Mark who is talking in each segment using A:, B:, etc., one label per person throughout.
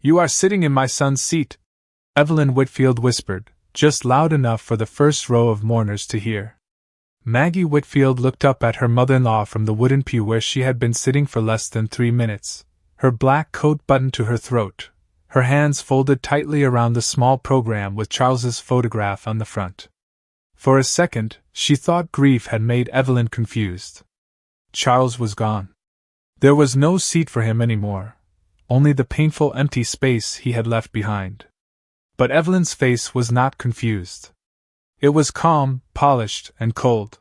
A: You are sitting in my son's seat, Evelyn Whitfield whispered, just loud enough for the first row of mourners to hear. Maggie Whitfield looked up at her mother-in-law from the wooden pew where she had been sitting for less than 3 minutes, her black coat buttoned to her throat, her hands folded tightly around the small program with Charles's photograph on the front. For a second, she thought grief had made Evelyn confused. Charles was gone. There was no seat for him anymore, only the painful empty space he had left behind. But Evelyn's face was not confused. It was calm, polished, and cold.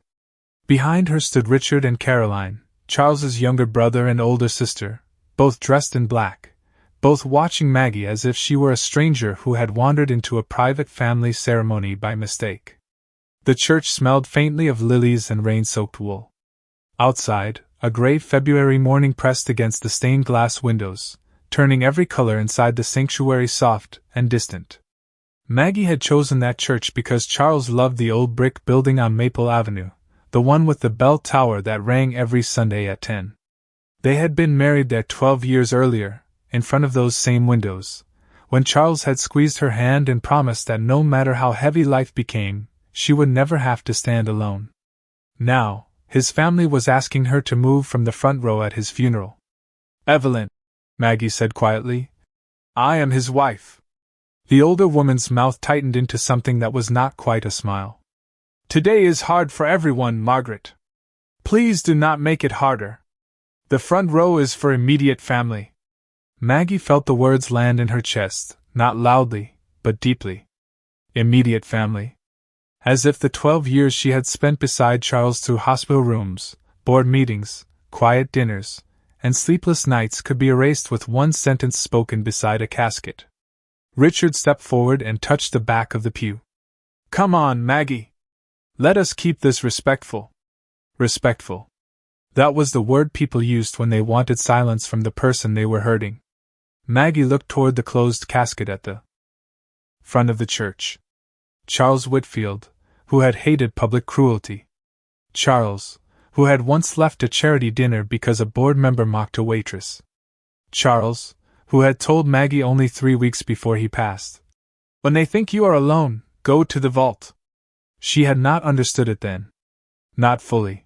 A: Behind her stood Richard and Caroline, Charles's younger brother and older sister, both dressed in black, both watching Maggie as if she were a stranger who had wandered into a private family ceremony by mistake. The church smelled faintly of lilies and rain-soaked wool. Outside, a gray February morning pressed against the stained glass windows, turning every color inside the sanctuary soft and distant. Maggie had chosen that church because Charles loved the old brick building on Maple Avenue, the one with the bell tower that rang every Sunday at 10. They had been married there 12 years earlier, in front of those same windows, when Charles had squeezed her hand and promised that no matter how heavy life became, she would never have to stand alone. Now, his family was asking her to move from the front row at his funeral. "Evelyn," Maggie said quietly, "I am his wife." The older woman's mouth tightened into something that was not quite a smile. "Today is hard for everyone, Margaret. Please do not make it harder. The front row is for immediate family." Maggie felt the words land in her chest, not loudly, but deeply. Immediate family. As if the 12 years she had spent beside Charles through hospital rooms, board meetings, quiet dinners, and sleepless nights could be erased with one sentence spoken beside a casket. Richard stepped forward and touched the back of the pew. "Come on, Maggie. Let us keep this respectful." Respectful. That was the word people used when they wanted silence from the person they were hurting. Maggie looked toward the closed casket at the front of the church. Charles Whitfield, who had hated public cruelty. Charles, who had once left a charity dinner because a board member mocked a waitress. Charles, who had told Maggie only 3 weeks before he passed, "When they think you are alone, go to the vault." She had not understood it then. Not fully.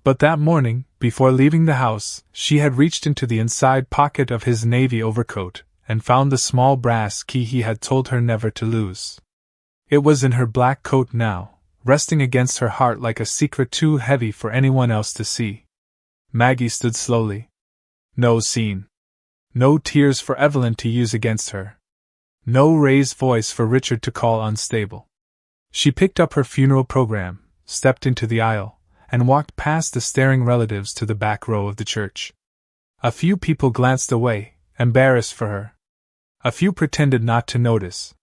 A: But that morning, before leaving the house, she had reached into the inside pocket of his navy overcoat and found the small brass key he had told her never to lose. It was in her black coat now, resting against her heart like a secret too heavy for anyone else to see. Maggie stood slowly. No scene. No tears for Evelyn to use against her. No raised voice for Richard to call unstable. She picked up her funeral program, stepped into the aisle, and walked past the staring relatives to the back row of the church. A few people glanced away, embarrassed for her. A few pretended not to notice.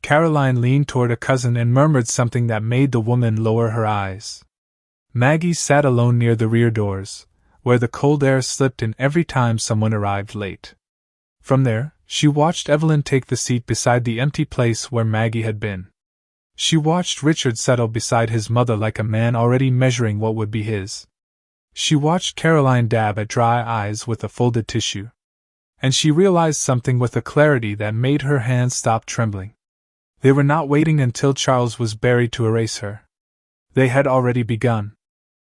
A: Caroline leaned toward a cousin and murmured something that made the woman lower her eyes. Maggie sat alone near the rear doors, where the cold air slipped in every time someone arrived late. From there, she watched Evelyn take the seat beside the empty place where Maggie had been. She watched Richard settle beside his mother like a man already measuring what would be his. She watched Caroline dab at dry eyes with a folded tissue. And she realized something with a clarity that made her hands stop trembling. They were not waiting until Charles was buried to erase her. They had already begun.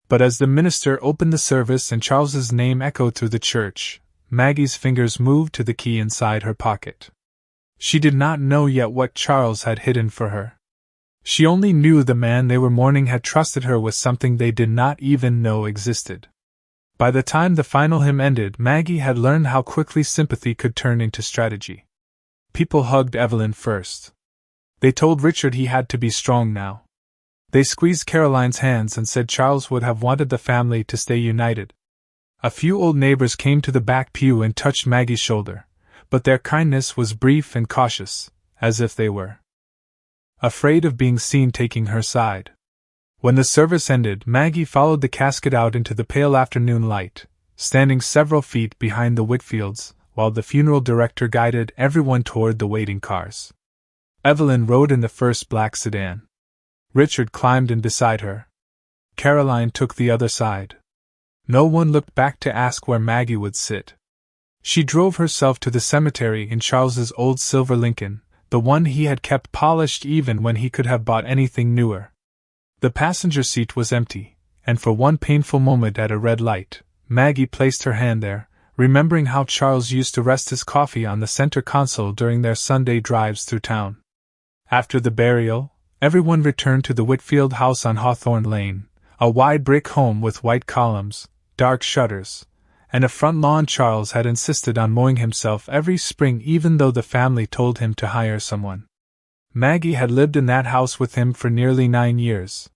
A: But as the minister opened the service and Charles's name echoed through the church, Maggie's fingers moved to the key inside her pocket. She did not know yet what Charles had hidden for her. She only knew the man they were mourning had trusted her with something they did not even know existed. By the time the final hymn ended, Maggie had learned how quickly sympathy could turn into strategy. People hugged Evelyn first. They told Richard he had to be strong now. They squeezed Caroline's hands and said Charles would have wanted the family to stay united. A few old neighbors came to the back pew and touched Maggie's shoulder, but their kindness was brief and cautious, as if they were afraid of being seen taking her side. When the service ended, Maggie followed the casket out into the pale afternoon light, standing several feet behind the Whitfields, while the funeral director guided everyone toward the waiting cars. Evelyn rode in the first black sedan. Richard climbed in beside her. Caroline took the other side. No one looked back to ask where Maggie would sit. She drove herself to the cemetery in Charles's old silver Lincoln, the one he had kept polished even when he could have bought anything newer. The passenger seat was empty, and for one painful moment at a red light, Maggie placed her hand there, remembering how Charles used to rest his coffee on the center console during their Sunday drives through town. After the burial, everyone returned to the Whitfield house on Hawthorne Lane, a wide brick home with white columns, dark shutters, and a front lawn. Charles had insisted on mowing himself every spring even though the family told him to hire someone. Maggie had lived in that house with him for nearly 9 years.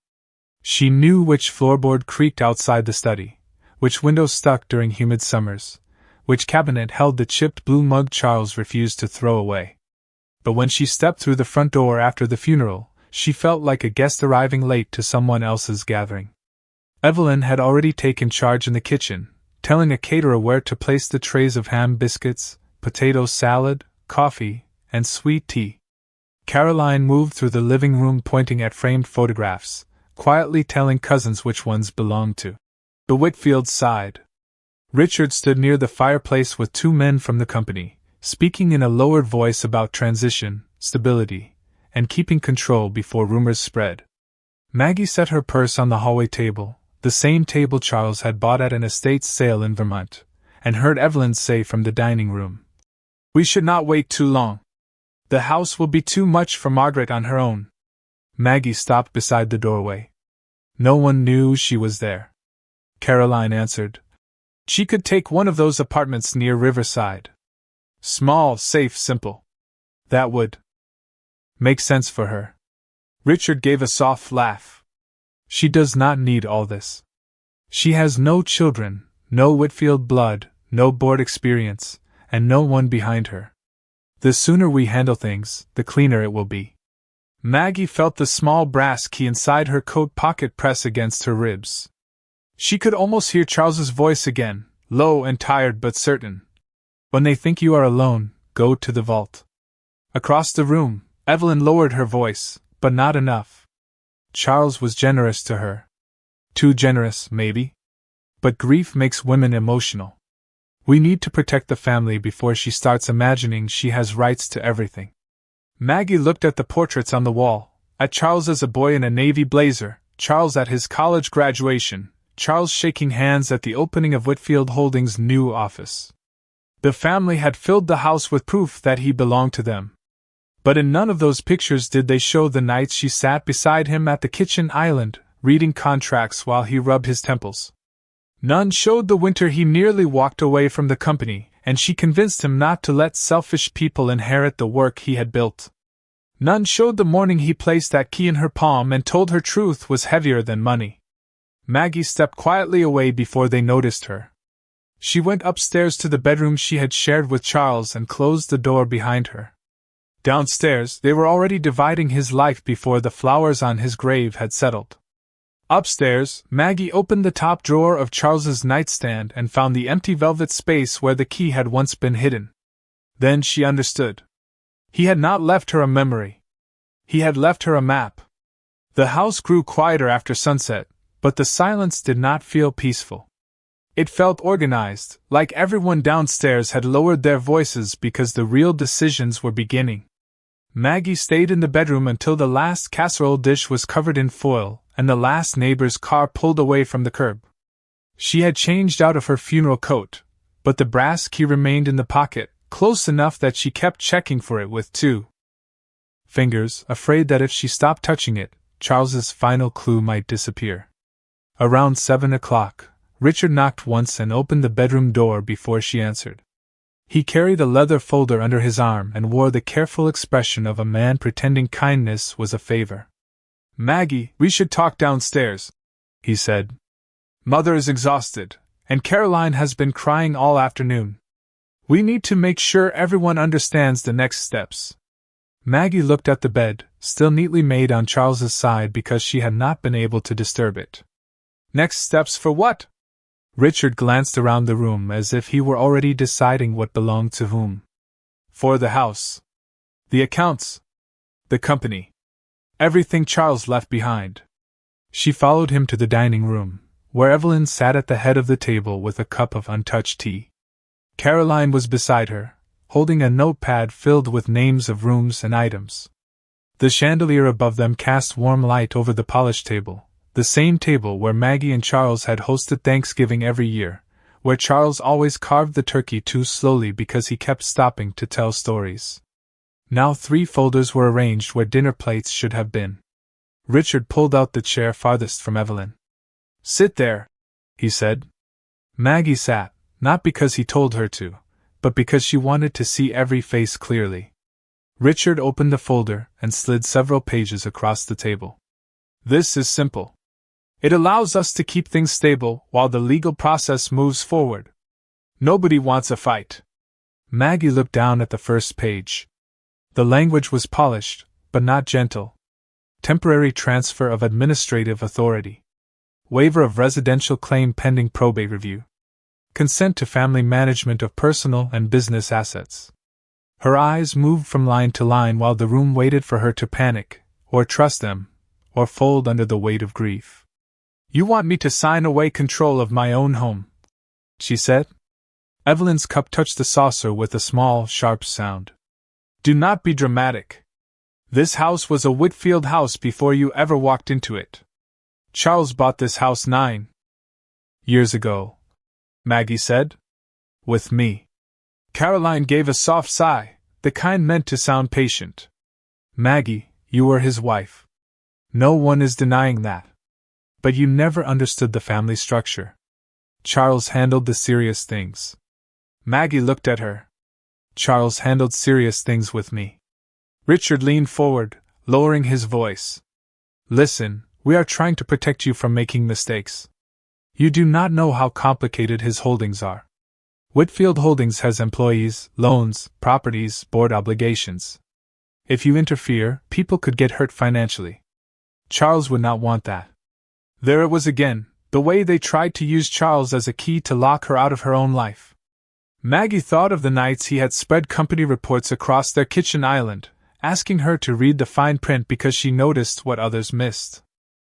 A: She knew which floorboard creaked outside the study, which window stuck during humid summers, which cabinet held the chipped blue mug Charles refused to throw away. But when she stepped through the front door after the funeral, she felt like a guest arriving late to someone else's gathering. Evelyn had already taken charge in the kitchen, telling a caterer where to place the trays of ham biscuits, potato salad, coffee, and sweet tea. Caroline moved through the living room pointing at framed photographs, quietly telling cousins which ones belonged to the Whitfield side. Richard stood near the fireplace with 2 men from the company, speaking in a lowered voice about transition, stability, and keeping control before rumors spread. Maggie set her purse on the hallway table, the same table Charles had bought at an estate sale in Vermont, and heard Evelyn say from the dining room, "We should not wait too long. The house will be too much for Margaret on her own." Maggie stopped beside the doorway. No one knew she was there. Caroline answered, "She could take one of those apartments near Riverside. Small, safe, simple. That would make sense for her." Richard gave a soft laugh. "She does not need all this. She has no children, no Whitfield blood, no board experience, and no one behind her. The sooner we handle things, the cleaner it will be." Maggie felt the small brass key inside her coat pocket press against her ribs. She could almost hear Charles's voice again, low and tired but certain. "When they think you are alone, go to the vault." Across the room, Evelyn lowered her voice, but not enough. Charles was generous to her. Too generous, maybe. But grief makes women emotional. We need to protect the family before she starts imagining she has rights to everything. Maggie looked at the portraits on the wall, at Charles as a boy in a navy blazer, Charles at his college graduation, Charles shaking hands at the opening of Whitfield Holdings' new office. The family had filled the house with proof that he belonged to them. But in none of those pictures did they show the nights she sat beside him at the kitchen island, reading contracts while he rubbed his temples. None showed the winter he nearly walked away from the company, and she convinced him not to let selfish people inherit the work he had built. None showed the morning he placed that key in her palm and told her truth was heavier than money. Maggie stepped quietly away before they noticed her. She went upstairs to the bedroom she had shared with Charles and closed the door behind her. Downstairs, they were already dividing his life before the flowers on his grave had settled. Upstairs, Maggie opened the top drawer of Charles's nightstand and found the empty velvet space where the key had once been hidden. Then she understood. He had not left her a memory. He had left her a map. The house grew quieter after sunset, but the silence did not feel peaceful. It felt organized, like everyone downstairs had lowered their voices because the real decisions were beginning. Maggie stayed in the bedroom until the last casserole dish was covered in foil, and the last neighbor's car pulled away from the curb. She had changed out of her funeral coat, but the brass key remained in the pocket, close enough that she kept checking for it with 2 fingers, afraid that if she stopped touching it, Charles's final clue might disappear. Around 7 o'clock, Richard knocked once and opened the bedroom door before she answered. He carried a leather folder under his arm and wore the careful expression of a man pretending kindness was a favor. "Maggie, we should talk downstairs," he said. "Mother is exhausted, and Caroline has been crying all afternoon. We need to make sure everyone understands the next steps." Maggie looked at the bed, still neatly made on Charles's side because she had not been able to disturb it. "Next steps for what?" Richard glanced around the room as if he were already deciding what belonged to whom. "For the house. The accounts. The company. Everything Charles left behind." She followed him to the dining room, where Evelyn sat at the head of the table with a cup of untouched tea. Caroline was beside her, holding a notepad filled with names of rooms and items. The chandelier above them cast warm light over the polished table, the same table where Maggie and Charles had hosted Thanksgiving every year, where Charles always carved the turkey too slowly because he kept stopping to tell stories. Now 3 folders were arranged where dinner plates should have been. Richard pulled out the chair farthest from Evelyn. "Sit there," he said. Maggie sat, not because he told her to, but because she wanted to see every face clearly. Richard opened the folder and slid several pages across the table. "This is simple. It allows us to keep things stable while the legal process moves forward. Nobody wants a fight." Maggie looked down at the first page. The language was polished, but not gentle. Temporary transfer of administrative authority. Waiver of residential claim pending probate review. Consent to family management of personal and business assets. Her eyes moved from line to line while the room waited for her to panic, or trust them, or fold under the weight of grief. "You want me to sign away control of my own home," she said. Evelyn's cup touched the saucer with a small, sharp sound. "Do not be dramatic. This house was a Whitfield house before you ever walked into it. Charles bought this house 9 years ago," Maggie said. "With me." Caroline gave a soft sigh, the kind meant to sound patient. "Maggie, you were his wife. No one is denying that. But you never understood the family structure. Charles handled the serious things." Maggie looked at her. "Charles handled serious things with me." Richard leaned forward, lowering his voice. "Listen, we are trying to protect you from making mistakes. You do not know how complicated his holdings are. Whitfield Holdings has employees, loans, properties, board obligations. If you interfere, people could get hurt financially. Charles would not want that." There it was again, the way they tried to use Charles as a key to lock her out of her own life. Maggie thought of the nights he had spread company reports across their kitchen island, asking her to read the fine print because she noticed what others missed.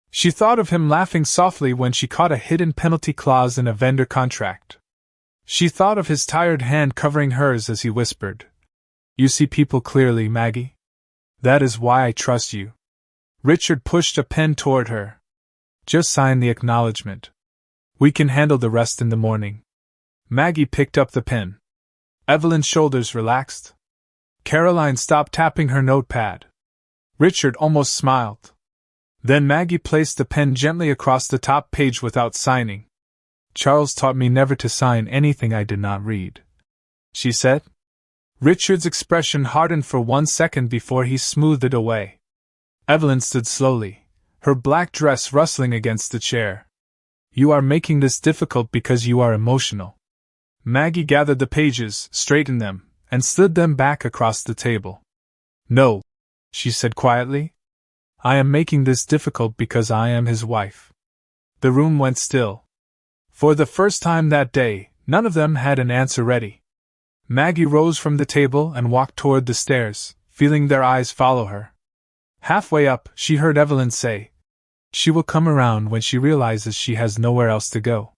A: She thought of him laughing softly when she caught a hidden penalty clause in a vendor contract. She thought of his tired hand covering hers as he whispered, "You see people clearly, Maggie? That is why I trust you." Richard pushed a pen toward her. "Just sign the acknowledgement. We can handle the rest in the morning." Maggie picked up the pen. Evelyn's shoulders relaxed. Caroline stopped tapping her notepad. Richard almost smiled. Then Maggie placed the pen gently across the top page without signing. "Charles taught me never to sign anything I did not read," she said. Richard's expression hardened for 1 second before he smoothed it away. Evelyn stood slowly, her black dress rustling against the chair. "You are making this difficult because you are emotional." Maggie gathered the pages, straightened them, and slid them back across the table. "No," she said quietly. "I am making this difficult because I am his wife." The room went still. For the first time that day, none of them had an answer ready. Maggie rose from the table and walked toward the stairs, feeling their eyes follow her. Halfway up, she heard Evelyn say, "She will come around when she realizes she has nowhere else to go."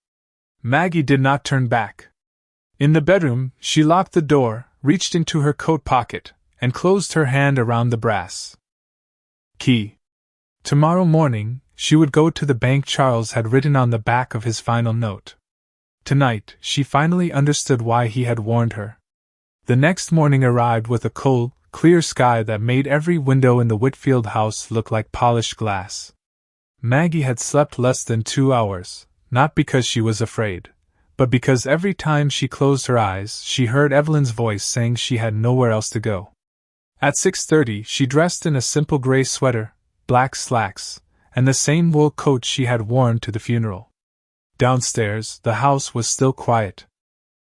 A: Maggie did not turn back. In the bedroom, she locked the door, reached into her coat pocket, and closed her hand around the brass key. Tomorrow morning, she would go to the bank Charles had written on the back of his final note. Tonight, she finally understood why he had warned her. The next morning arrived with a cold, clear sky that made every window in the Whitfield house look like polished glass. Maggie had slept less than 2 hours, not because she was afraid, but because every time she closed her eyes she heard Evelyn's voice saying she had nowhere else to go. At 6:30 she dressed in a simple gray sweater, black slacks, and the same wool coat she had worn to the funeral. Downstairs, the house was still quiet.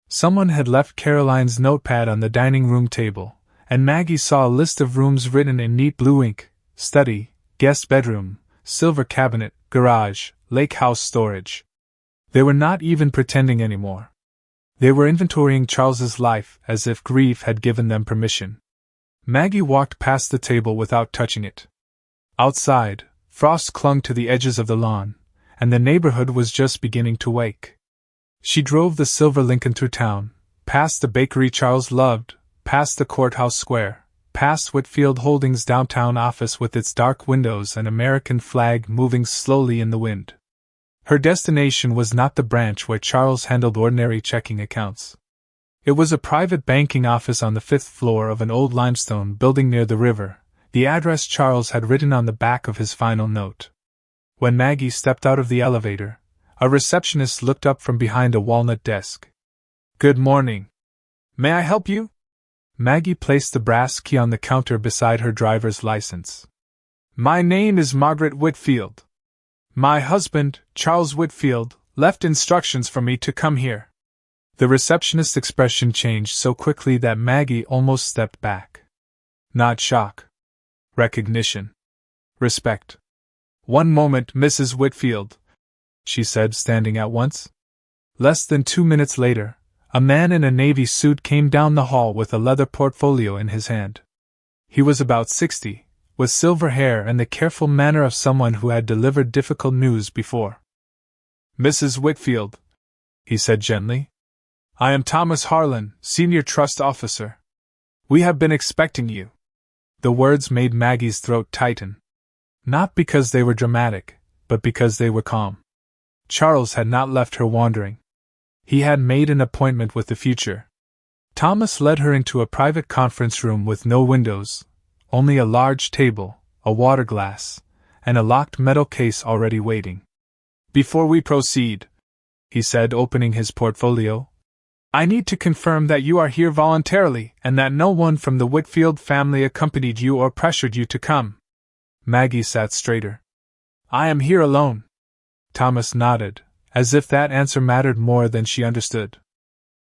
A: Someone had left Caroline's notepad on the dining room table, and Maggie saw a list of rooms written in neat blue ink: study, guest bedroom, silver cabinet, garage, lake house storage. They were not even pretending anymore. They were inventorying Charles's life as if grief had given them permission. Maggie walked past the table without touching it. Outside, frost clung to the edges of the lawn, and the neighborhood was just beginning to wake. She drove the silver Lincoln through town, past the bakery Charles loved, past the courthouse square, past Whitfield Holdings' downtown office with its dark windows and American flag moving slowly in the wind. Her destination was not the branch where Charles handled ordinary checking accounts. It was a private banking office on the 5th floor of an old limestone building near the river, the address Charles had written on the back of his final note. When Maggie stepped out of the elevator, a receptionist looked up from behind a walnut desk. "Good morning. May I help you?" Maggie placed the brass key on the counter beside her driver's license. "My name is Margaret Whitfield. My husband, Charles Whitfield, left instructions for me to come here." The receptionist's expression changed so quickly that Maggie almost stepped back. Not shock. Recognition. Respect. "One moment, Mrs. Whitfield," she said, standing at once. Less than 2 minutes later, a man in a navy suit came down the hall with a leather portfolio in his hand. He was about 60, with silver hair and the careful manner of someone who had delivered difficult news before. "Mrs. Whitfield," he said gently, "I am Thomas Harlan, Senior Trust Officer. We have been expecting you." The words made Maggie's throat tighten. Not because they were dramatic, but because they were calm. Charles had not left her wandering. He had made an appointment with the future. Thomas led her into a private conference room with no windows, only a large table, a water glass, and a locked metal case already waiting. "Before we proceed," he said, opening his portfolio, "I need to confirm that you are here voluntarily and that no one from the Whitfield family accompanied you or pressured you to come." Maggie sat straighter. "I am here alone." Thomas nodded, as if that answer mattered more than she understood.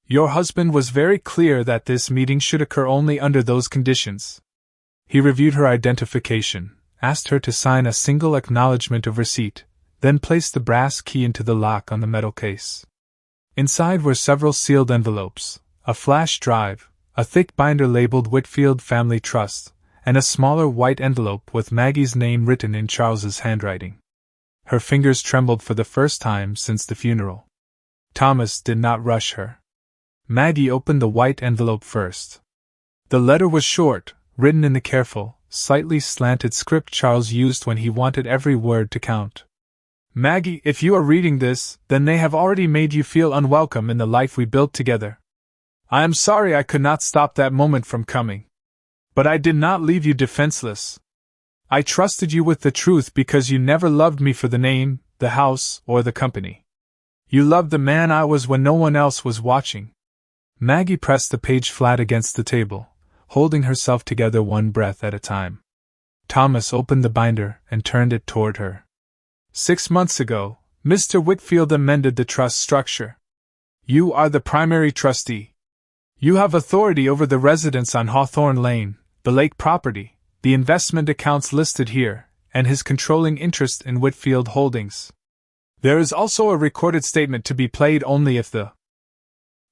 A: "Your husband was very clear that this meeting should occur only under those conditions." He reviewed her identification, asked her to sign a single acknowledgement of receipt, then placed the brass key into the lock on the metal case. Inside were several sealed envelopes, a flash drive, a thick binder labeled Whitfield Family Trust, and a smaller white envelope with Maggie's name written in Charles's handwriting. Her fingers trembled for the first time since the funeral. Thomas did not rush her. Maggie opened the white envelope first. The letter was short, written in the careful, slightly slanted script Charles used when he wanted every word to count. "Maggie, if you are reading this, then they have already made you feel unwelcome in the life we built together. I am sorry I could not stop that moment from coming. But I did not leave you defenseless. I trusted you with the truth because you never loved me for the name, the house, or the company. You loved the man I was when no one else was watching." Maggie pressed the page flat against the table, holding herself together one breath at a time. Thomas opened the binder and turned it toward her. "6 months ago, Mr. Whitfield amended the trust structure. You are the primary trustee. You have authority over the residence on Hawthorne Lane, the lake property, the investment accounts listed here, and his controlling interest in Whitfield Holdings. There is also a recorded statement to be played only if the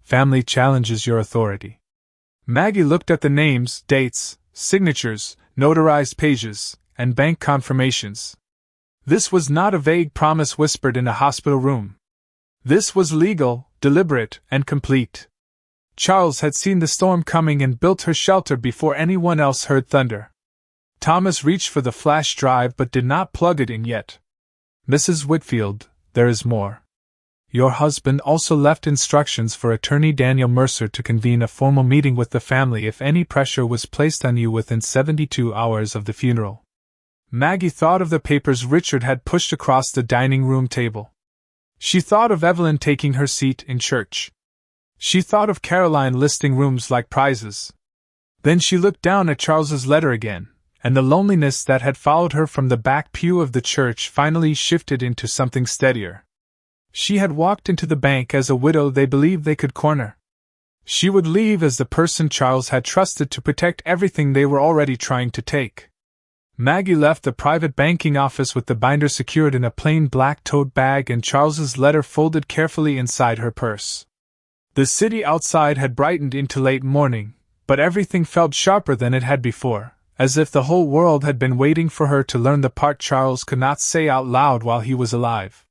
A: family challenges your authority." Maggie looked at the names, dates, signatures, notarized pages, and bank confirmations. This was not a vague promise whispered in a hospital room. This was legal, deliberate, and complete. Charles had seen the storm coming and built her shelter before anyone else heard thunder. Thomas reached for the flash drive but did not plug it in yet. "Mrs. Whitfield, there is more. Your husband also left instructions for Attorney Daniel Mercer to convene a formal meeting with the family if any pressure was placed on you within 72 hours of the funeral." Maggie thought of the papers Richard had pushed across the dining room table. She thought of Evelyn taking her seat in church. She thought of Caroline listing rooms like prizes. Then she looked down at Charles's letter again, and the loneliness that had followed her from the back pew of the church finally shifted into something steadier. She had walked into the bank as a widow they believed they could corner. She would leave as the person Charles had trusted to protect everything they were already trying to take. Maggie left the private banking office with the binder secured in a plain black tote bag and Charles's letter folded carefully inside her purse. The city outside had brightened into late morning, but everything felt sharper than it had before, as if the whole world had been waiting for her to learn the part Charles could not say out loud while he was alive.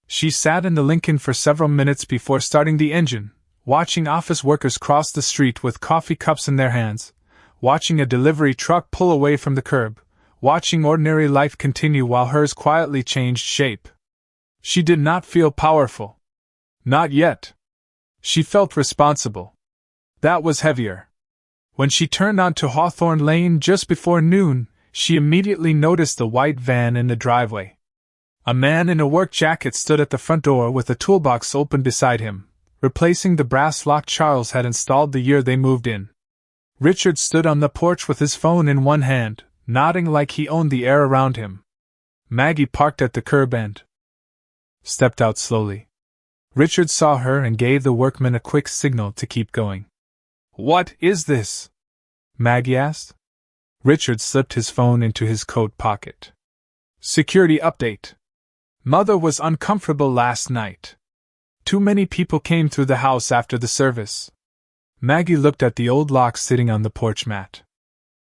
A: She sat in the Lincoln for several minutes before starting the engine, watching office workers cross the street with coffee cups in their hands, watching a delivery truck pull away from the curb, watching ordinary life continue while hers quietly changed shape. She did not feel powerful. Not yet. She felt responsible. That was heavier. When she turned onto Hawthorne Lane just before noon, she immediately noticed the white van in the driveway. A man in a work jacket stood at the front door with a toolbox open beside him, replacing the brass lock Charles had installed the year they moved in. Richard stood on the porch with his phone in one hand, nodding like he owned the air around him. Maggie parked at the curb and stepped out slowly. Richard saw her and gave the workman a quick signal to keep going. "What is this?" Maggie asked. Richard slipped his phone into his coat pocket. "Security update. Mother was uncomfortable last night. Too many people came through the house after the service." Maggie looked at the old lock sitting on the porch mat.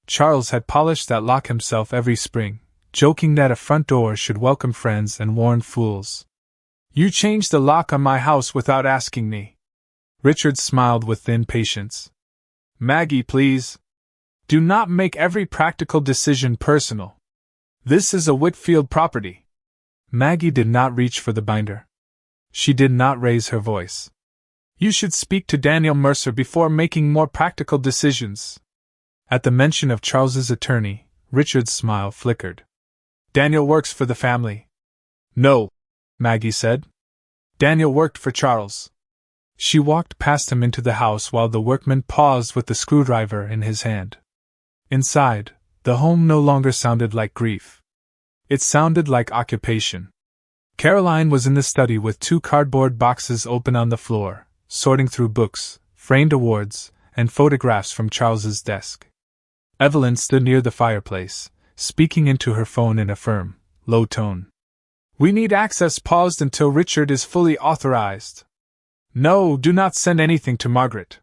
A: Charles had polished that lock himself every spring, joking that a front door should welcome friends and warn fools. "You changed the lock on my house without asking me." Richard smiled with thin patience. "Maggie, please. Do not make every practical decision personal. This is a Whitfield property." Maggie did not reach for the binder. She did not raise her voice. "You should speak to Daniel Mercer before making more practical decisions." At the mention of Charles's attorney, Richard's smile flickered. "Daniel works for the family." "No," Maggie said. "Daniel worked for Charles." She walked past him into the house while the workman paused with the screwdriver in his hand. Inside, the home no longer sounded like grief. It sounded like occupation. Caroline was in the study with 2 cardboard boxes open on the floor, sorting through books, framed awards, and photographs from Charles's desk. Evelyn stood near the fireplace, speaking into her phone in a firm, low tone. "We need access paused until Richard is fully authorized. No, do not send anything to Margaret.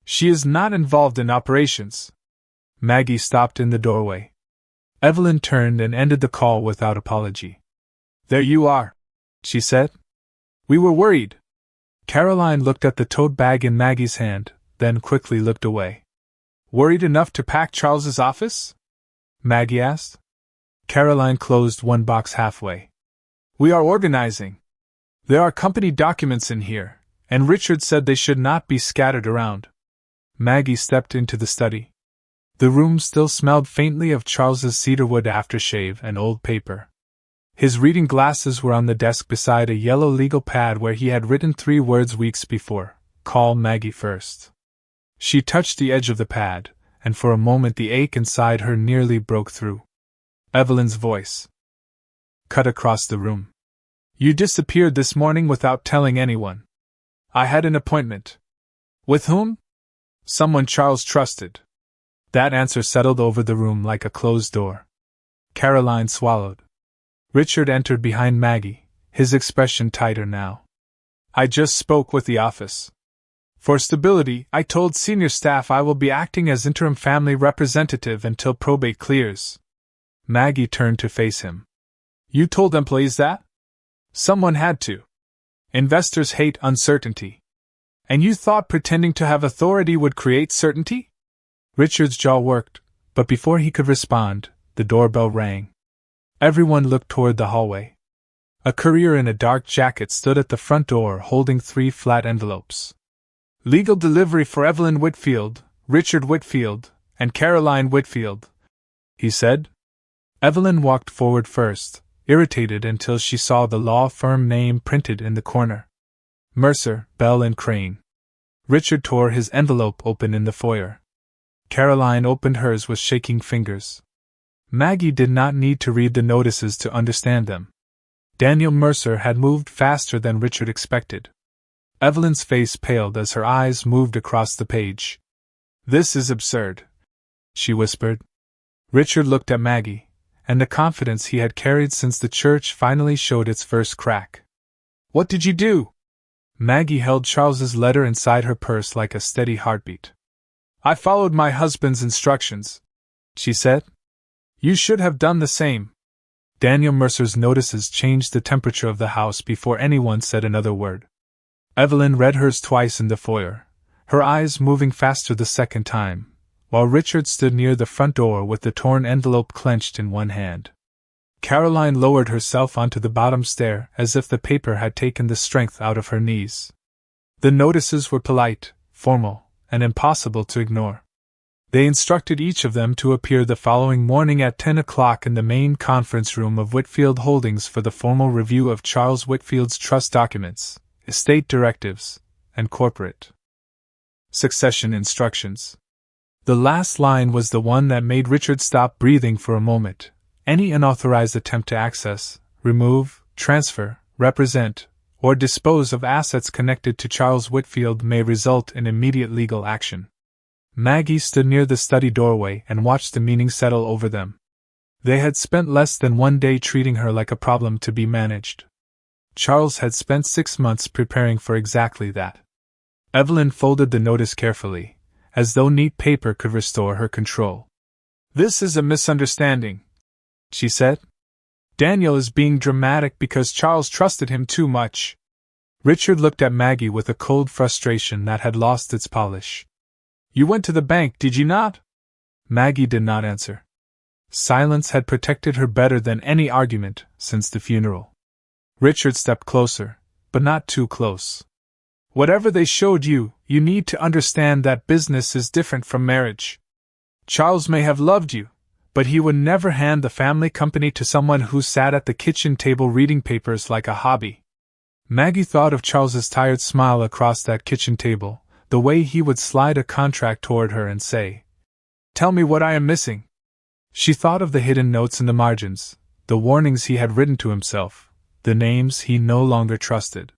A: She is not involved in operations." Maggie stopped in the doorway. Evelyn turned and ended the call without apology. "There you are," she said. "We were worried." Caroline looked at the tote bag in Maggie's hand, then quickly looked away. "Worried enough to pack Charles's office?" Maggie asked. Caroline closed one box halfway. "We are organizing. There are company documents in here, and Richard said they should not be scattered around." Maggie stepped into the study. The room still smelled faintly of Charles's cedarwood aftershave and old paper. His reading glasses were on the desk beside a yellow legal pad where he had written 3 words weeks before: "Call Maggie first." She touched the edge of the pad, and for a moment the ache inside her nearly broke through. Evelyn's voice cut across the room. "You disappeared this morning without telling anyone." "I had an appointment." "With whom?" "Someone Charles trusted." That answer settled over the room like a closed door. Caroline swallowed. Richard entered behind Maggie, his expression tighter now. "I just spoke with the office. For stability, I told senior staff I will be acting as interim family representative until probate clears." Maggie turned to face him. "You told employees that?" "Someone had to. Investors hate uncertainty." "And you thought pretending to have authority would create certainty?" Richard's jaw worked, but before he could respond, the doorbell rang. Everyone looked toward the hallway. A courier in a dark jacket stood at the front door holding 3 flat envelopes. "Legal delivery for Evelyn Whitfield, Richard Whitfield, and Caroline Whitfield," he said. Evelyn walked forward first, irritated until she saw the law firm name printed in the corner. Mercer, Bell and Crane. Richard tore his envelope open in the foyer. Caroline opened hers with shaking fingers. Maggie did not need to read the notices to understand them. Daniel Mercer had moved faster than Richard expected. Evelyn's face paled as her eyes moved across the page. "This is absurd," she whispered. Richard looked at Maggie, and the confidence he had carried since the church finally showed its first crack. "What did you do?" Maggie held Charles's letter inside her purse like a steady heartbeat. "I followed my husband's instructions," she said. "You should have done the same." Daniel Mercer's notices changed the temperature of the house before anyone said another word. Evelyn read hers twice in the foyer, her eyes moving faster the second time, while Richard stood near the front door with the torn envelope clenched in one hand. Caroline lowered herself onto the bottom stair as if the paper had taken the strength out of her knees. The notices were polite, formal, and impossible to ignore. They instructed each of them to appear the following morning at 10 o'clock in the main conference room of Whitfield Holdings for the formal review of Charles Whitfield's trust documents, estate directives, and corporate succession instructions. The last line was the one that made Richard stop breathing for a moment. Any unauthorized attempt to access, remove, transfer, represent, or dispose of assets connected to Charles Whitfield may result in immediate legal action. Maggie stood near the study doorway and watched the meaning settle over them. They had spent less than one day treating her like a problem to be managed. Charles had spent 6 months preparing for exactly that. Evelyn folded the notice carefully, as though neat paper could restore her control. "This is a misunderstanding," she said. "Daniel is being dramatic because Charles trusted him too much." Richard looked at Maggie with a cold frustration that had lost its polish. "You went to the bank, did you not?" Maggie did not answer. Silence had protected her better than any argument since the funeral. Richard stepped closer, but not too close. "Whatever they showed you, you need to understand that business is different from marriage. Charles may have loved you, but he would never hand the family company to someone who sat at the kitchen table reading papers like a hobby." Maggie thought of Charles's tired smile across that kitchen table, the way he would slide a contract toward her and say, "Tell me what I am missing." She thought of the hidden notes in the margins, the warnings he had written to himself, the names he no longer trusted.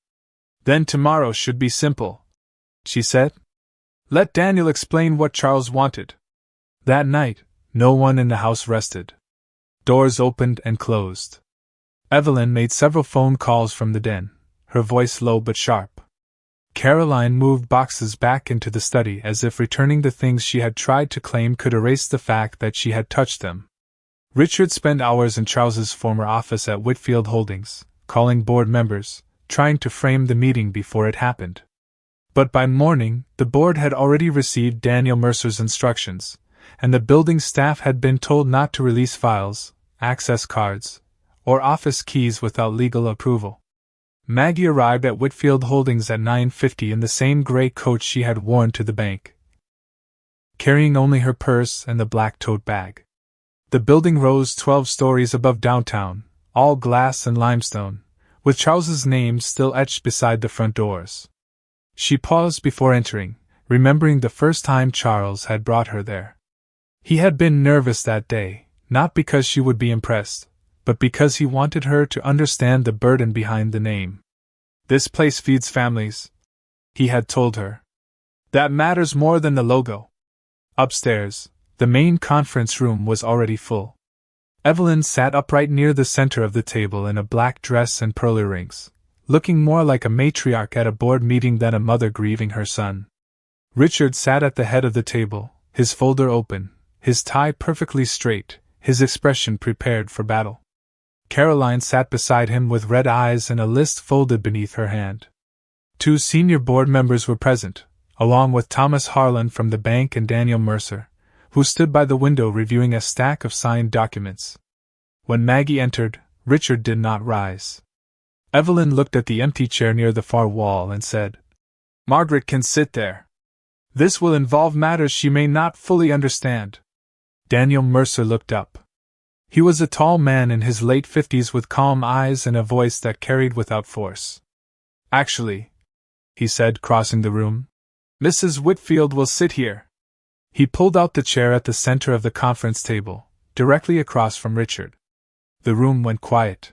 A: "Then tomorrow should be simple," she said. "Let Daniel explain what Charles wanted." That night, no one in the house rested. Doors opened and closed. Evelyn made several phone calls from the den, her voice low but sharp. Caroline moved boxes back into the study as if returning the things she had tried to claim could erase the fact that she had touched them. Richard spent hours in Charles's former office at Whitfield Holdings, calling board members, trying to frame the meeting before it happened. But by morning, the board had already received Daniel Mercer's instructions, and the building staff had been told not to release files, access cards, or office keys without legal approval. Maggie arrived at Whitfield Holdings at 9:50 in the same gray coat she had worn to the bank, carrying only her purse and the black tote bag. The building rose 12 stories above downtown, all glass and limestone, with Charles's name still etched beside the front doors. She paused before entering, remembering the first time Charles had brought her there. He had been nervous that day, not because she would be impressed, but because he wanted her to understand the burden behind the name. "This place feeds families," he had told her. "That matters more than the logo." Upstairs, the main conference room was already full. Evelyn sat upright near the center of the table in a black dress and pearl earrings, looking more like a matriarch at a board meeting than a mother grieving her son. Richard sat at the head of the table, his folder open, his tie perfectly straight, his expression prepared for battle. Caroline sat beside him with red eyes and a list folded beneath her hand. 2 senior board members were present, along with Thomas Harlan from the bank and Daniel Mercer, who stood by the window reviewing a stack of signed documents. When Maggie entered, Richard did not rise. Evelyn looked at the empty chair near the far wall and said, "Margaret can sit there. This will involve matters she may not fully understand." Daniel Mercer looked up. He was a tall man in his late 50s with calm eyes and a voice that carried without force. "Actually," he said, crossing the room, "Mrs. Whitfield will sit here." He pulled out the chair at the center of the conference table, directly across from Richard. The room went quiet.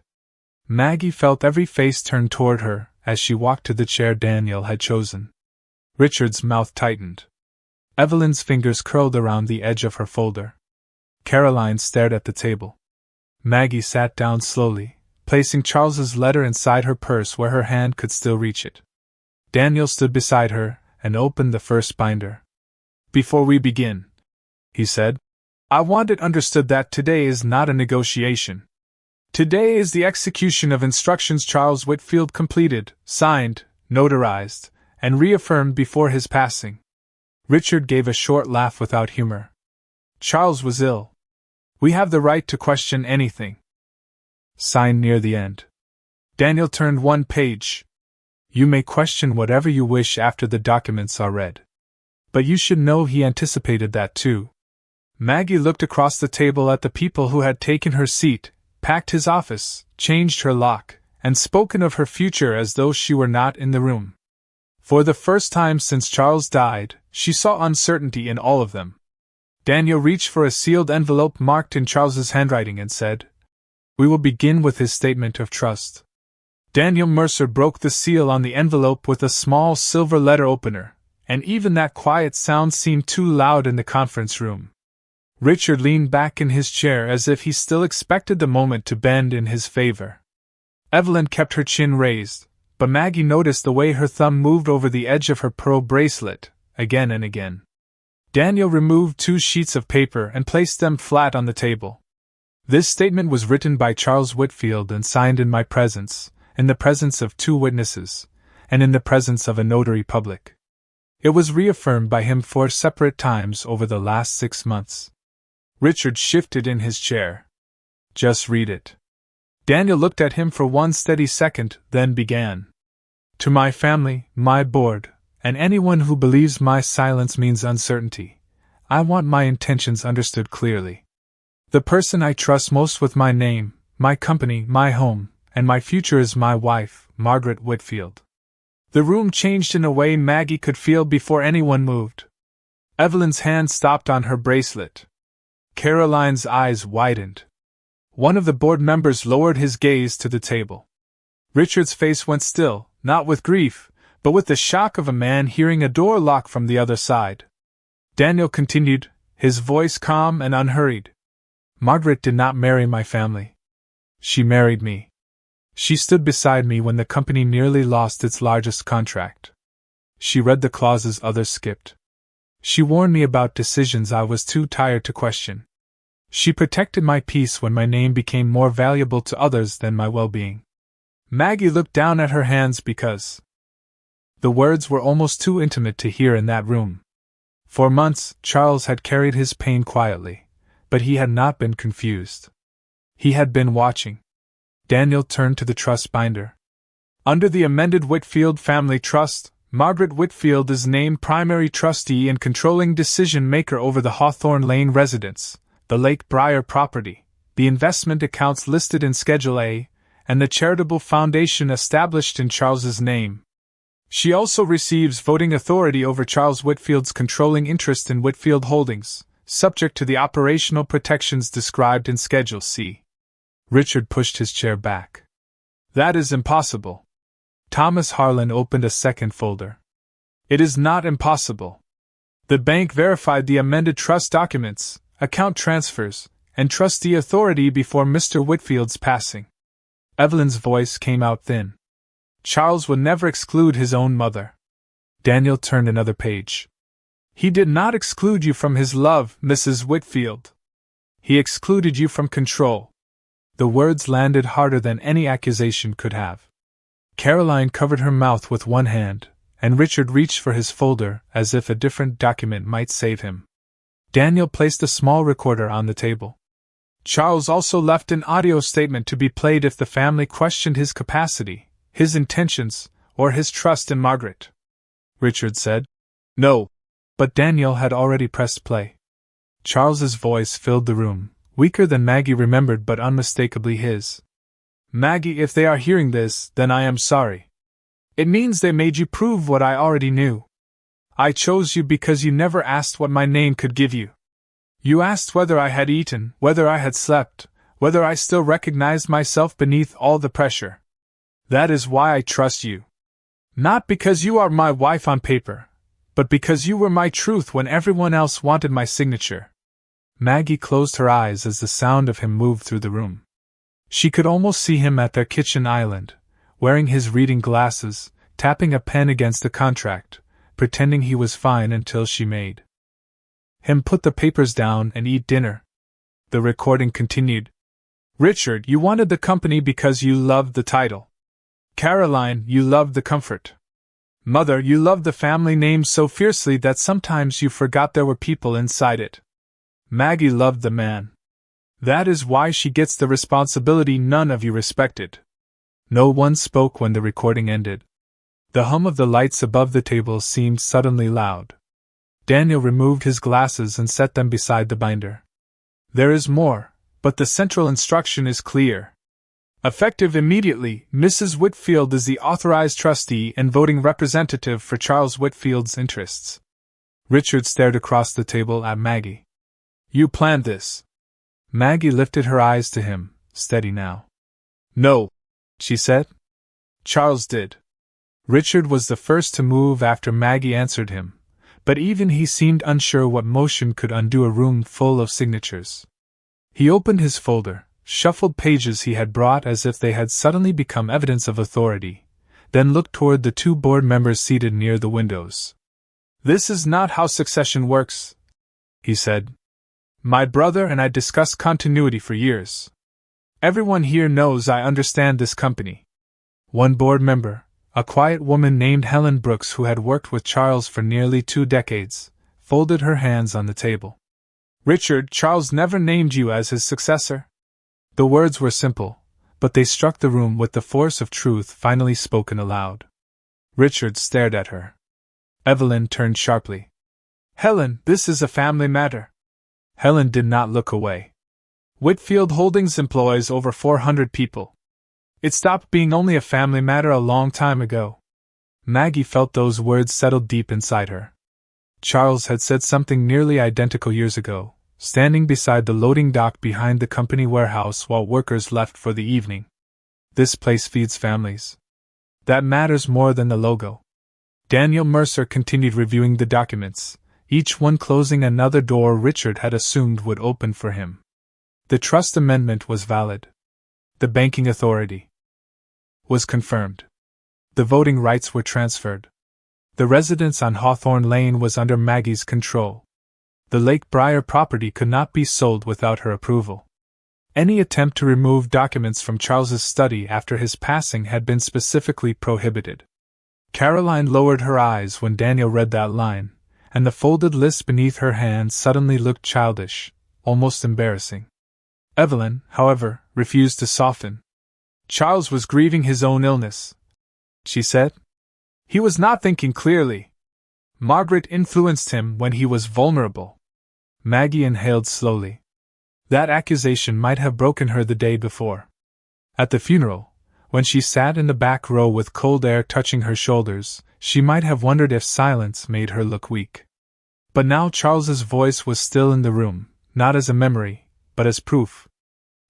A: Maggie felt every face turn toward her as she walked to the chair Daniel had chosen. Richard's mouth tightened. Evelyn's fingers curled around the edge of her folder. Caroline stared at the table. Maggie sat down slowly, placing Charles's letter inside her purse where her hand could still reach it. Daniel stood beside her and opened the first binder. "Before we begin," he said, "I want it understood that today is not a negotiation. Today is the execution of instructions Charles Whitfield completed, signed, notarized, and reaffirmed before his passing. Richard gave a short laugh without humor. Charles was ill. We have the right to question anything. Signed near the end. Daniel turned one page. You may question whatever you wish after the documents are read. But you should know he anticipated that too. Maggie looked across the table at the people who had taken her seat, packed his office, changed her lock, and spoken of her future as though she were not in the room. For the first time since Charles died, she saw uncertainty in all of them. Daniel reached for a sealed envelope marked in Charles's handwriting and said, "We will begin with his statement of trust." Daniel Mercer broke the seal on the envelope with a small silver letter opener, and even that quiet sound seemed too loud in the conference room. Richard leaned back in his chair as if he still expected the moment to bend in his favor. Evelyn kept her chin raised, but Maggie noticed the way her thumb moved over the edge of her pearl bracelet, again and again. Daniel removed 2 sheets of paper and placed them flat on the table. This statement was written by Charles Whitfield and signed in my presence, in the presence of 2 witnesses, and in the presence of a notary public. It was reaffirmed by him 4 separate times over the last 6 months. Richard shifted in his chair. Just read it. Daniel looked at him for one steady second, then began. To my family, my board, and anyone who believes my silence means uncertainty, I want my intentions understood clearly. The person I trust most with my name, my company, my home, and my future is my wife, Margaret Whitfield. The room changed in a way Maggie could feel before anyone moved. Evelyn's hand stopped on her bracelet. Caroline's eyes widened. One of the board members lowered his gaze to the table. Richard's face went still, not with grief, but with the shock of a man hearing a door lock from the other side. Daniel continued, his voice calm and unhurried. Margaret did not marry my family. She married me. She stood beside me when the company nearly lost its largest contract. She read the clauses others skipped. She warned me about decisions I was too tired to question. She protected my peace when my name became more valuable to others than my well-being. Maggie looked down at her hands because the words were almost too intimate to hear in that room. For months, Charles had carried his pain quietly, but he had not been confused. He had been watching. Daniel turned to the trust binder. Under the amended Whitfield Family Trust, Margaret Whitfield is named primary trustee and controlling decision-maker over the Hawthorne Lane residence, the Lake Briar property, the investment accounts listed in Schedule A, and the charitable foundation established in Charles's name. She also receives voting authority over Charles Whitfield's controlling interest in Whitfield Holdings, subject to the operational protections described in Schedule C. Richard pushed his chair back. That is impossible. Thomas Harlan opened a second folder. It is not impossible. The bank verified the amended trust documents, account transfers, and trustee authority before Mr. Whitfield's passing. Evelyn's voice came out thin. Charles would never exclude his own mother. Daniel turned another page. He did not exclude you from his love, Mrs. Whitfield. He excluded you from control. The words landed harder than any accusation could have. Caroline covered her mouth with one hand, and Richard reached for his folder as if a different document might save him. Daniel placed a small recorder on the table. Charles also left an audio statement to be played if the family questioned his capacity, his intentions, or his trust in Margaret. Richard said, "No." But Daniel had already pressed play. Charles's voice filled the room, weaker than Maggie remembered but unmistakably his. "Maggie, if they are hearing this, then I am sorry. It means they made you prove what I already knew. I chose you because you never asked what my name could give you. You asked whether I had eaten, whether I had slept, whether I still recognized myself beneath all the pressure. That is why I trust you. Not because you are my wife on paper, but because you were my truth when everyone else wanted my signature." Maggie closed her eyes as the sound of him moved through the room. She could almost see him at their kitchen island, wearing his reading glasses, tapping a pen against the contract, pretending he was fine until she made him put the papers down and eat dinner. The recording continued. "Richard, you wanted the company because you loved the title. Caroline, you loved the comfort. Mother, you loved the family name so fiercely that sometimes you forgot there were people inside it. Maggie loved the man. That is why she gets the responsibility none of you respected. No one spoke when the recording ended. The hum of the lights above the table seemed suddenly loud. Daniel removed his glasses and set them beside the binder. There is more, but the central instruction is clear. Effective immediately, Mrs. Whitfield is the authorized trustee and voting representative for Charles Whitfield's interests. Richard stared across the table at Maggie. You planned this. Maggie lifted her eyes to him, steady now. No, she said. Charles did. Richard was the first to move after Maggie answered him, but even he seemed unsure what motion could undo a room full of signatures. He opened his folder, shuffled pages he had brought as if they had suddenly become evidence of authority, then looked toward the 2 board members seated near the windows. This is not how succession works, he said. My brother and I discussed continuity for years. Everyone here knows I understand this company. One board member, a quiet woman named Helen Brooks who had worked with Charles for nearly 2 decades, folded her hands on the table. Richard, Charles never named you as his successor. The words were simple, but they struck the room with the force of truth finally spoken aloud. Richard stared at her. Evelyn turned sharply. Helen, this is a family matter. Helen did not look away. Whitfield Holdings employs over 400 people. It stopped being only a family matter a long time ago. Maggie felt those words settle deep inside her. Charles had said something nearly identical years ago, standing beside the loading dock behind the company warehouse while workers left for the evening. This place feeds families. That matters more than the logo. Daniel Mercer continued reviewing the documents, each one closing another door Richard had assumed would open for him. The trust amendment was valid. The banking authority was confirmed. The voting rights were transferred. The residence on Hawthorne Lane was under Maggie's control. The Lake Briar property could not be sold without her approval. Any attempt to remove documents from Charles's study after his passing had been specifically prohibited. Caroline lowered her eyes when Daniel read that line, and the folded list beneath her hand suddenly looked childish, almost embarrassing. Evelyn, however, refused to soften. Charles was grieving his own illness, she said. He was not thinking clearly. Margaret influenced him when he was vulnerable. Maggie inhaled slowly. That accusation might have broken her the day before. At the funeral, when she sat in the back row with cold air touching her shoulders, she might have wondered if silence made her look weak. But now Charles's voice was still in the room, not as a memory, but as proof.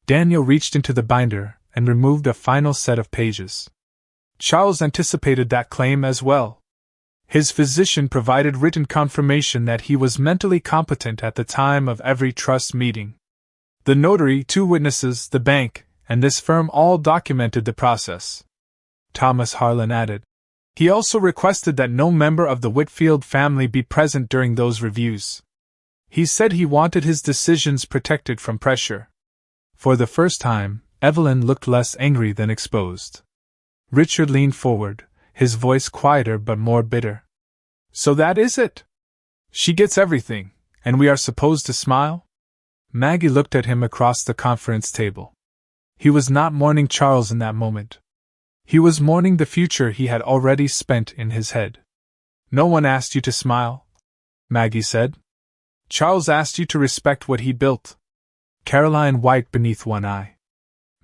A: Daniel reached into the binder and removed a final set of pages. Charles anticipated that claim as well. His physician provided written confirmation that he was mentally competent at the time of every trust meeting. The notary, 2 witnesses, the bank, and this firm all documented the process. Thomas Harlan added. He also requested that no member of the Whitfield family be present during those reviews. He said he wanted his decisions protected from pressure. For the first time, Evelyn looked less angry than exposed. Richard leaned forward, his voice quieter but more bitter. So that is it? She gets everything, and we are supposed to smile? Maggie looked at him across the conference table. He was not mourning Charles in that moment. He was mourning the future he had already spent in his head. No one asked you to smile, Maggie said. Charles asked you to respect what he built. Caroline wiped beneath one eye.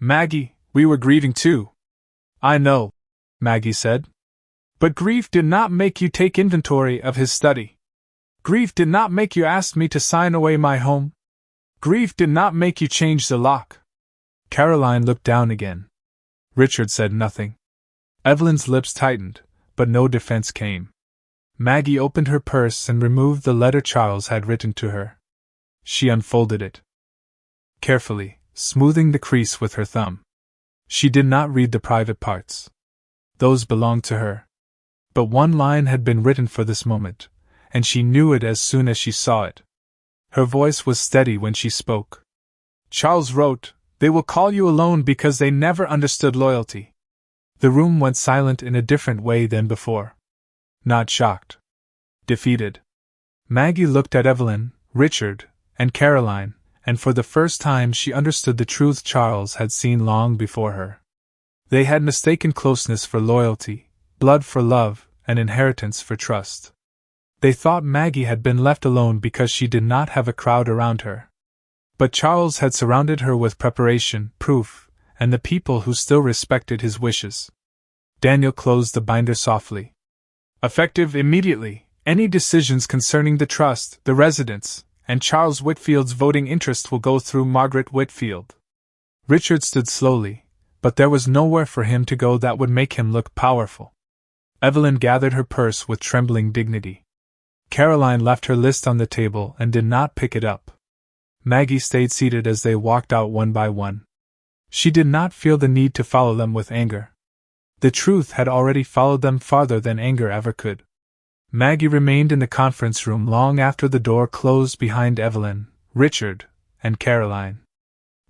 A: Maggie, we were grieving too. I know, Maggie said. But grief did not make you take inventory of his study. Grief did not make you ask me to sign away my home. Grief did not make you change the lock. Caroline looked down again. Richard said nothing. Evelyn's lips tightened, but no defense came. Maggie opened her purse and removed the letter Charles had written to her. She unfolded it carefully, smoothing the crease with her thumb. She did not read the private parts. Those belonged to her. But one line had been written for this moment, and she knew it as soon as she saw it. Her voice was steady when she spoke. Charles wrote, "They will call you alone because they never understood loyalty." The room went silent in a different way than before. Not shocked. Defeated. Maggie looked at Evelyn, Richard, and Caroline, and for the first time she understood the truth Charles had seen long before her. They had mistaken closeness for loyalty, blood for love, and inheritance for trust. They thought Maggie had been left alone because she did not have a crowd around her. But Charles had surrounded her with preparation, proof, and the people who still respected his wishes. Daniel closed the binder softly. Effective immediately, any decisions concerning the trust, the residence, and Charles Whitfield's voting interest will go through Margaret Whitfield. Richard stood slowly, but there was nowhere for him to go that would make him look powerful. Evelyn gathered her purse with trembling dignity. Caroline left her list on the table and did not pick it up. Maggie stayed seated as they walked out one by one. She did not feel the need to follow them with anger. The truth had already followed them farther than anger ever could. Maggie remained in the conference room long after the door closed behind Evelyn, Richard, and Caroline.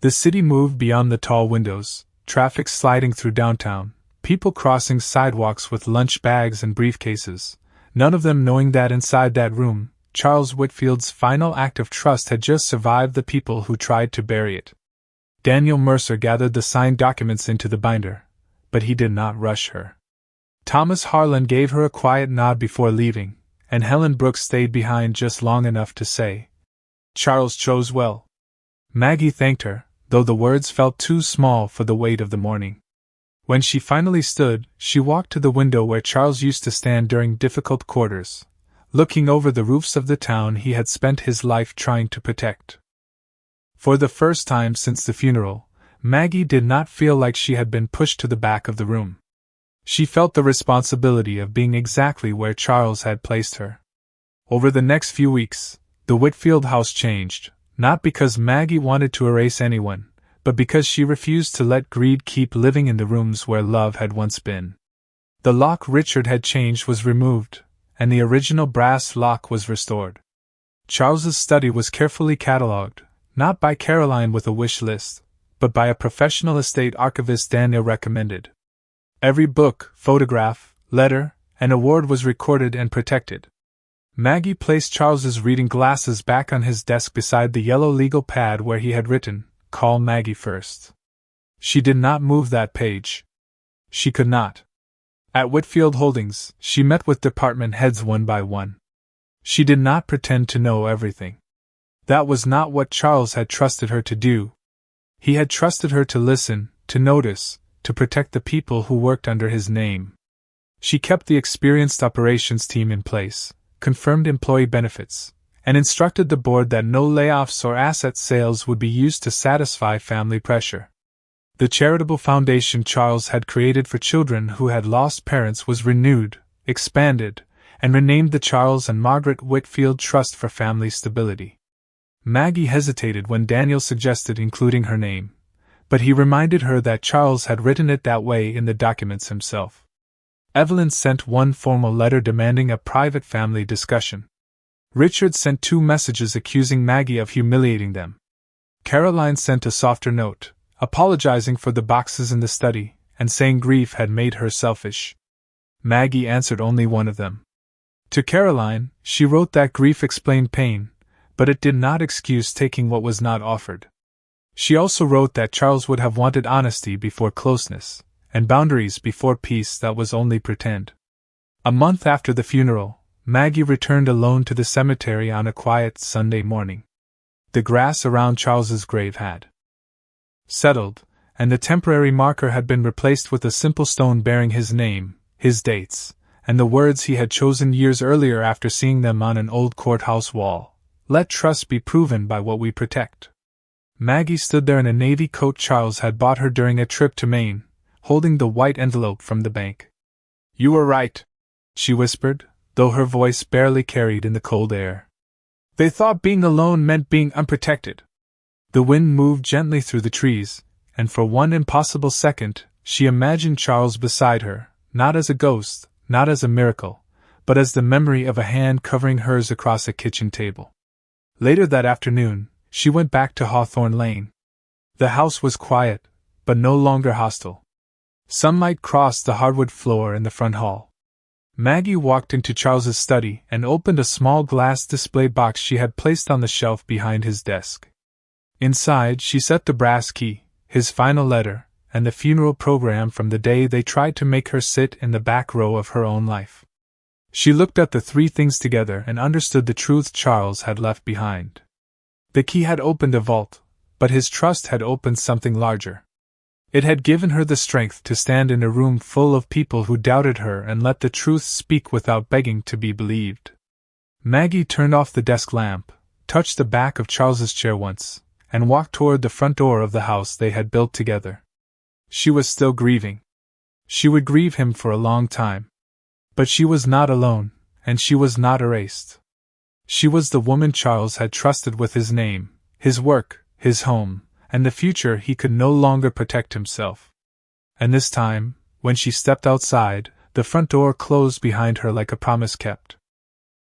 A: The city moved beyond the tall windows, traffic sliding through downtown, people crossing sidewalks with lunch bags and briefcases, none of them knowing that inside that room, Charles Whitfield's final act of trust had just survived the people who tried to bury it. Daniel Mercer gathered the signed documents into the binder, but he did not rush her. Thomas Harlan gave her a quiet nod before leaving, and Helen Brooks stayed behind just long enough to say, "Charles chose well." Maggie thanked her, though the words felt too small for the weight of the morning. When she finally stood, she walked to the window where Charles used to stand during difficult quarters, looking over the roofs of the town he had spent his life trying to protect. For the first time since the funeral, Maggie did not feel like she had been pushed to the back of the room. She felt the responsibility of being exactly where Charles had placed her. Over the next few weeks, the Whitfield house changed, not because Maggie wanted to erase anyone, but because she refused to let greed keep living in the rooms where love had once been. The lock Richard had changed was removed, and the original brass lock was restored. Charles's study was carefully catalogued, not by Caroline with a wish list, but by a professional estate archivist Daniel recommended. Every book, photograph, letter, and award was recorded and protected. Maggie placed Charles's reading glasses back on his desk beside the yellow legal pad where he had written, "Call Maggie first." She did not move that page. She could not. At Whitfield Holdings, she met with department heads one by one. She did not pretend to know everything. That was not what Charles had trusted her to do. He had trusted her to listen, to notice, to protect the people who worked under his name. She kept the experienced operations team in place, confirmed employee benefits, and instructed the board that no layoffs or asset sales would be used to satisfy family pressure. The charitable foundation Charles had created for children who had lost parents was renewed, expanded, and renamed the Charles and Margaret Whitfield Trust for Family Stability. Maggie hesitated when Daniel suggested including her name, but he reminded her that Charles had written it that way in the documents himself. Evelyn sent one formal letter demanding a private family discussion. Richard sent 2 messages accusing Maggie of humiliating them. Caroline sent a softer note, apologizing for the boxes in the study, and saying grief had made her selfish. Maggie answered only one of them. To Caroline, she wrote that grief explained pain, but it did not excuse taking what was not offered. She also wrote that Charles would have wanted honesty before closeness, and boundaries before peace that was only pretend. A month after the funeral, Maggie returned alone to the cemetery on a quiet Sunday morning. The grass around Charles's grave had settled, and the temporary marker had been replaced with a simple stone bearing his name, his dates, and the words he had chosen years earlier after seeing them on an old courthouse wall: "Let trust be proven by what we protect." Maggie stood there in a navy coat Charles had bought her during a trip to Maine, holding the white envelope from the bank. "You were right," she whispered, though her voice barely carried in the cold air. "They thought being alone meant being unprotected." The wind moved gently through the trees, and for one impossible second, she imagined Charles beside her, not as a ghost, not as a miracle, but as the memory of a hand covering hers across a kitchen table. Later that afternoon, she went back to Hawthorne Lane. The house was quiet, but no longer hostile. Sunlight crossed the hardwood floor in the front hall. Maggie walked into Charles's study and opened a small glass display box she had placed on the shelf behind his desk. Inside, she set the brass key, his final letter, and the funeral program from the day they tried to make her sit in the back row of her own life. She looked at the three things together and understood the truth Charles had left behind. The key had opened a vault, but his trust had opened something larger. It had given her the strength to stand in a room full of people who doubted her and let the truth speak without begging to be believed. Maggie turned off the desk lamp, touched the back of Charles's chair once, and walked toward the front door of the house they had built together. She was still grieving. She would grieve him for a long time. But she was not alone, and she was not erased. She was the woman Charles had trusted with his name, his work, his home, and the future he could no longer protect himself. And this time, when she stepped outside, the front door closed behind her like a promise kept.